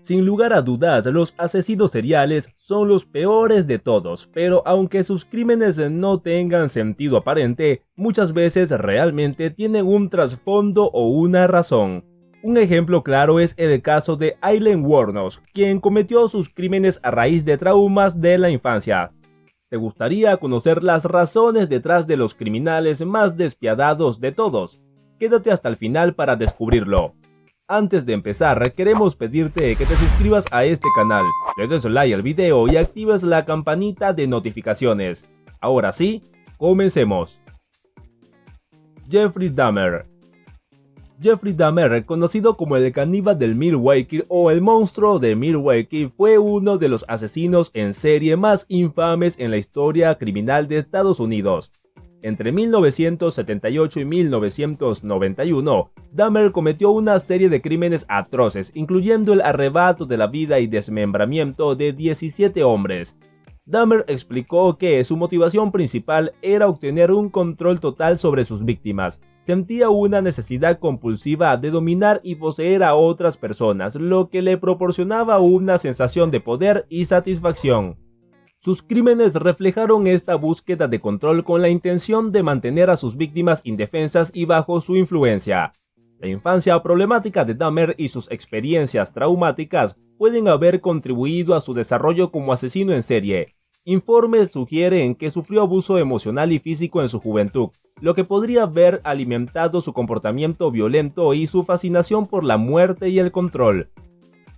Sin lugar a dudas, los asesinos seriales son los peores de todos, pero aunque sus crímenes no tengan sentido aparente, muchas veces realmente tienen un trasfondo o una razón. Un ejemplo claro es el caso de Aileen Wuornos, quien cometió sus crímenes a raíz de traumas de la infancia. ¿Te gustaría conocer las razones detrás de los criminales más despiadados de todos? Quédate hasta el final para descubrirlo. Antes de empezar, queremos pedirte que te suscribas a este canal, le des like al video y actives la campanita de notificaciones. Ahora sí, comencemos. Jeffrey Dahmer. Jeffrey Dahmer, conocido como el caníbal del Milwaukee o el monstruo de Milwaukee, fue uno de los asesinos en serie más infames en la historia criminal de Estados Unidos. Entre 1978 y 1991, Dahmer cometió una serie de crímenes atroces, incluyendo el arrebato de la vida y desmembramiento de 17 hombres. Dahmer explicó que su motivación principal era obtener un control total sobre sus víctimas. Sentía una necesidad compulsiva de dominar y poseer a otras personas, lo que le proporcionaba una sensación de poder y satisfacción. Sus crímenes reflejaron esta búsqueda de control con la intención de mantener a sus víctimas indefensas y bajo su influencia. La infancia problemática de Dahmer y sus experiencias traumáticas pueden haber contribuido a su desarrollo como asesino en serie. Informes sugieren que sufrió abuso emocional y físico en su juventud, lo que podría haber alimentado su comportamiento violento y su fascinación por la muerte y el control.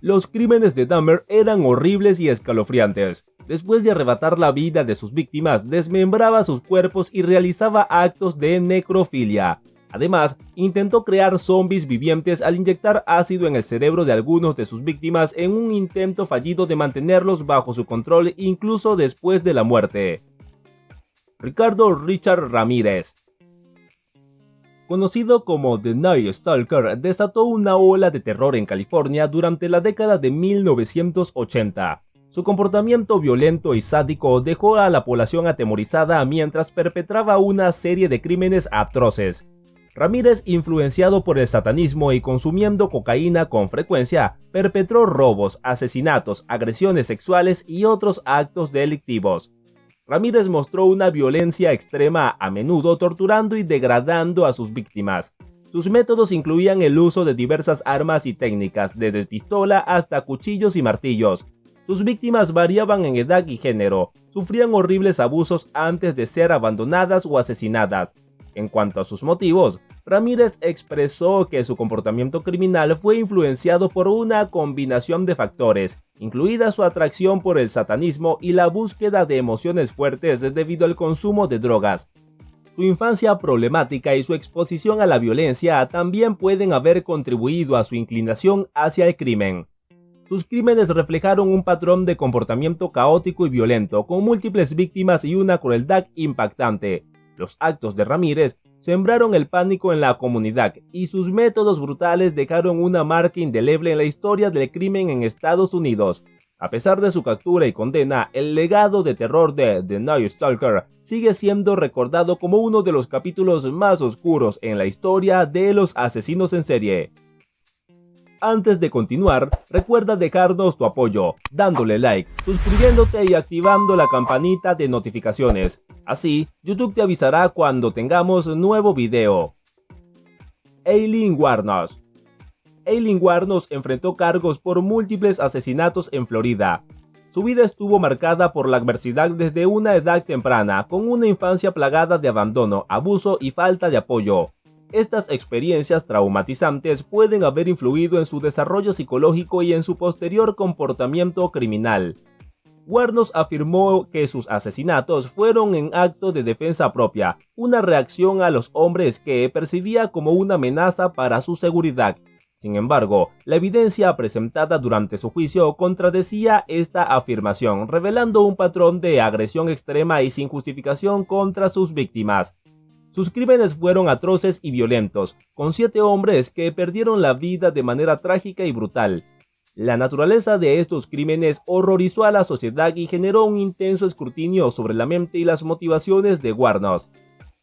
Los crímenes de Dahmer eran horribles y escalofriantes. Después de arrebatar la vida de sus víctimas, desmembraba sus cuerpos y realizaba actos de necrofilia. Además, intentó crear zombies vivientes al inyectar ácido en el cerebro de algunos de sus víctimas en un intento fallido de mantenerlos bajo su control incluso después de la muerte. Ricardo Richard Ramírez. Conocido como The Night Stalker, desató una ola de terror en California durante la década de 1980. Su comportamiento violento y sádico dejó a la población atemorizada mientras perpetraba una serie de crímenes atroces. Ramírez, influenciado por el satanismo y consumiendo cocaína con frecuencia, perpetró robos, asesinatos, agresiones sexuales y otros actos delictivos. Ramírez mostró una violencia extrema, a menudo torturando y degradando a sus víctimas. Sus métodos incluían el uso de diversas armas y técnicas, desde pistola hasta cuchillos y martillos. Sus víctimas variaban en edad y género, sufrían horribles abusos antes de ser abandonadas o asesinadas. En cuanto a sus motivos, Ramírez expresó que su comportamiento criminal fue influenciado por una combinación de factores, incluida su atracción por el satanismo y la búsqueda de emociones fuertes debido al consumo de drogas. Su infancia problemática y su exposición a la violencia también pueden haber contribuido a su inclinación hacia el crimen. Sus crímenes reflejaron un patrón de comportamiento caótico y violento, con múltiples víctimas y una crueldad impactante. Los actos de Ramírez sembraron el pánico en la comunidad y sus métodos brutales dejaron una marca indeleble en la historia del crimen en Estados Unidos. A pesar de su captura y condena, el legado de terror de The Night Stalker sigue siendo recordado como uno de los capítulos más oscuros en la historia de los asesinos en serie. Antes de continuar, recuerda dejarnos tu apoyo, dándole like, suscribiéndote y activando la campanita de notificaciones. Así, YouTube te avisará cuando tengamos nuevo video. Aileen Wuornos. Aileen Wuornos enfrentó cargos por múltiples asesinatos en Florida. Su vida estuvo marcada por la adversidad desde una edad temprana, con una infancia plagada de abandono, abuso y falta de apoyo. Estas experiencias traumatizantes pueden haber influido en su desarrollo psicológico y en su posterior comportamiento criminal. Wuornos afirmó que sus asesinatos fueron en acto de defensa propia, una reacción a los hombres que percibía como una amenaza para su seguridad. Sin embargo, la evidencia presentada durante su juicio contradecía esta afirmación, revelando un patrón de agresión extrema y sin justificación contra sus víctimas. Sus crímenes fueron atroces y violentos, con 7 hombres que perdieron la vida de manera trágica y brutal. La naturaleza de estos crímenes horrorizó a la sociedad y generó un intenso escrutinio sobre la mente y las motivaciones de Wuornos.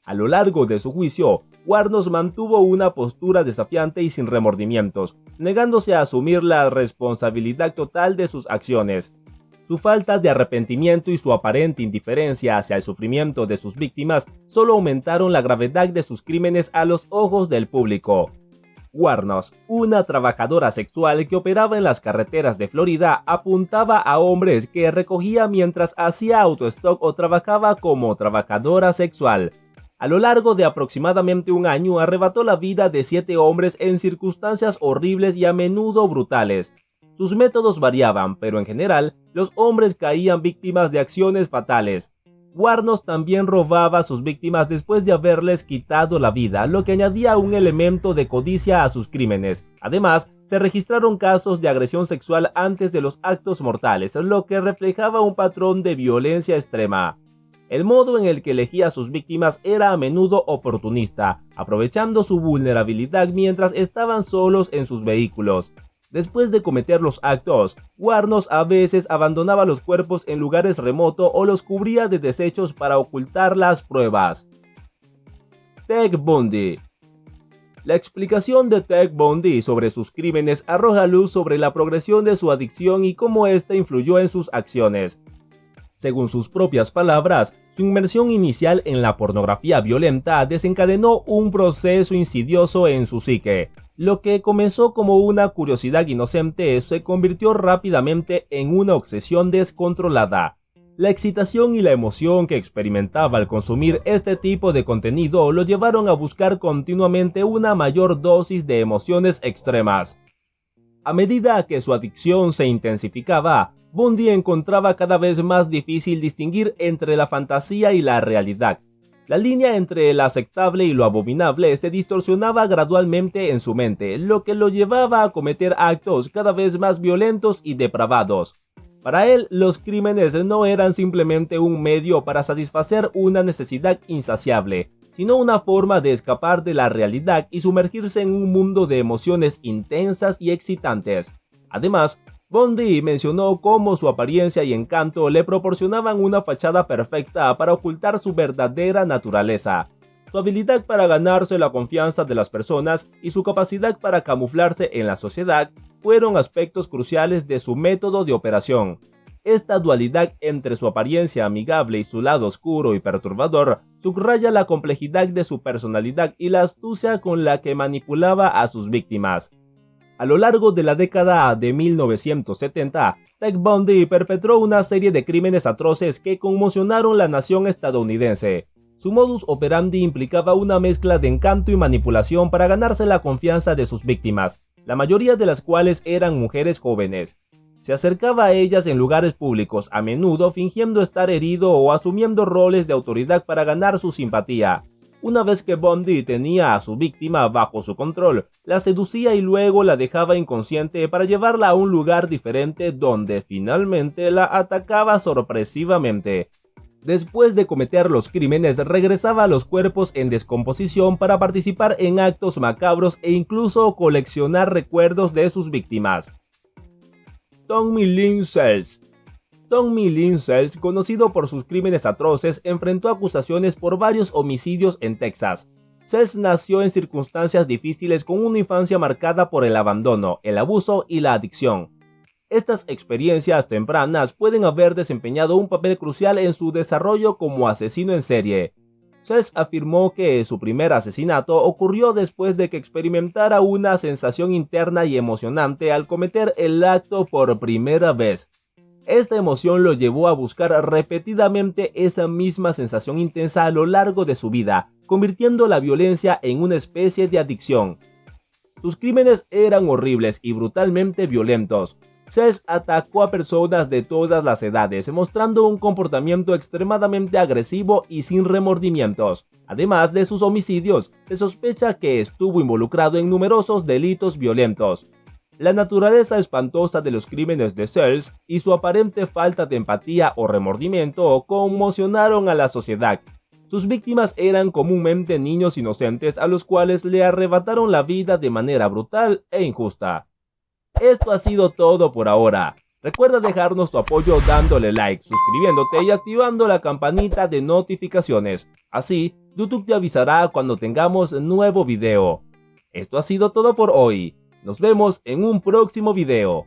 A lo largo de su juicio, Wuornos mantuvo una postura desafiante y sin remordimientos, negándose a asumir la responsabilidad total de sus acciones. Su falta de arrepentimiento y su aparente indiferencia hacia el sufrimiento de sus víctimas solo aumentaron la gravedad de sus crímenes a los ojos del público. Wuornos, una trabajadora sexual que operaba en las carreteras de Florida, apuntaba a hombres que recogía mientras hacía autostop o trabajaba como trabajadora sexual. A lo largo de aproximadamente un año arrebató la vida de 7 hombres en circunstancias horribles y a menudo brutales. Sus métodos variaban, pero en general, los hombres caían víctimas de acciones fatales. Wuornos también robaba a sus víctimas después de haberles quitado la vida, lo que añadía un elemento de codicia a sus crímenes. Además, se registraron casos de agresión sexual antes de los actos mortales, lo que reflejaba un patrón de violencia extrema. El modo en el que elegía a sus víctimas era a menudo oportunista, aprovechando su vulnerabilidad mientras estaban solos en sus vehículos. Después de cometer los actos, Wuornos a veces abandonaba los cuerpos en lugares remotos o los cubría de desechos para ocultar las pruebas. Ted Bundy. La explicación de Ted Bundy sobre sus crímenes arroja luz sobre la progresión de su adicción y cómo ésta influyó en sus acciones. Según sus propias palabras, su inmersión inicial en la pornografía violenta desencadenó un proceso insidioso en su psique. Lo que comenzó como una curiosidad inocente se convirtió rápidamente en una obsesión descontrolada. La excitación y la emoción que experimentaba al consumir este tipo de contenido lo llevaron a buscar continuamente una mayor dosis de emociones extremas. A medida que su adicción se intensificaba, Bundy encontraba cada vez más difícil distinguir entre la fantasía y la realidad. La línea entre lo aceptable y lo abominable se distorsionaba gradualmente en su mente, lo que lo llevaba a cometer actos cada vez más violentos y depravados. Para él, los crímenes no eran simplemente un medio para satisfacer una necesidad insaciable, sino una forma de escapar de la realidad y sumergirse en un mundo de emociones intensas y excitantes. Además, Bundy mencionó cómo su apariencia y encanto le proporcionaban una fachada perfecta para ocultar su verdadera naturaleza. Su habilidad para ganarse la confianza de las personas y su capacidad para camuflarse en la sociedad fueron aspectos cruciales de su método de operación. Esta dualidad entre su apariencia amigable y su lado oscuro y perturbador subraya la complejidad de su personalidad y la astucia con la que manipulaba a sus víctimas. A lo largo de la década de 1970, Ted Bundy perpetró una serie de crímenes atroces que conmocionaron la nación estadounidense. Su modus operandi implicaba una mezcla de encanto y manipulación para ganarse la confianza de sus víctimas, la mayoría de las cuales eran mujeres jóvenes. Se acercaba a ellas en lugares públicos, a menudo fingiendo estar herido o asumiendo roles de autoridad para ganar su simpatía. Una vez que Bundy tenía a su víctima bajo su control, la seducía y luego la dejaba inconsciente para llevarla a un lugar diferente donde finalmente la atacaba sorpresivamente. Después de cometer los crímenes, regresaba a los cuerpos en descomposición para participar en actos macabros e incluso coleccionar recuerdos de sus víctimas. Tommy Lynn Sells. Tommy Lynn Sells, conocido por sus crímenes atroces, enfrentó acusaciones por varios homicidios en Texas. Sells nació en circunstancias difíciles con una infancia marcada por el abandono, el abuso y la adicción. Estas experiencias tempranas pueden haber desempeñado un papel crucial en su desarrollo como asesino en serie. Sells afirmó que su primer asesinato ocurrió después de que experimentara una sensación interna y emocionante al cometer el acto por primera vez. Esta emoción lo llevó a buscar repetidamente esa misma sensación intensa a lo largo de su vida, convirtiendo la violencia en una especie de adicción. Sus crímenes eran horribles y brutalmente violentos. Sells atacó a personas de todas las edades, mostrando un comportamiento extremadamente agresivo y sin remordimientos. Además de sus homicidios, se sospecha que estuvo involucrado en numerosos delitos violentos. La naturaleza espantosa de los crímenes de Sells y su aparente falta de empatía o remordimiento conmocionaron a la sociedad. Sus víctimas eran comúnmente niños inocentes a los cuales le arrebataron la vida de manera brutal e injusta. Esto ha sido todo por ahora. Recuerda dejarnos tu apoyo dándole like, suscribiéndote y activando la campanita de notificaciones. Así, YouTube te avisará cuando tengamos nuevo video. Esto ha sido todo por hoy. Nos vemos en un próximo video.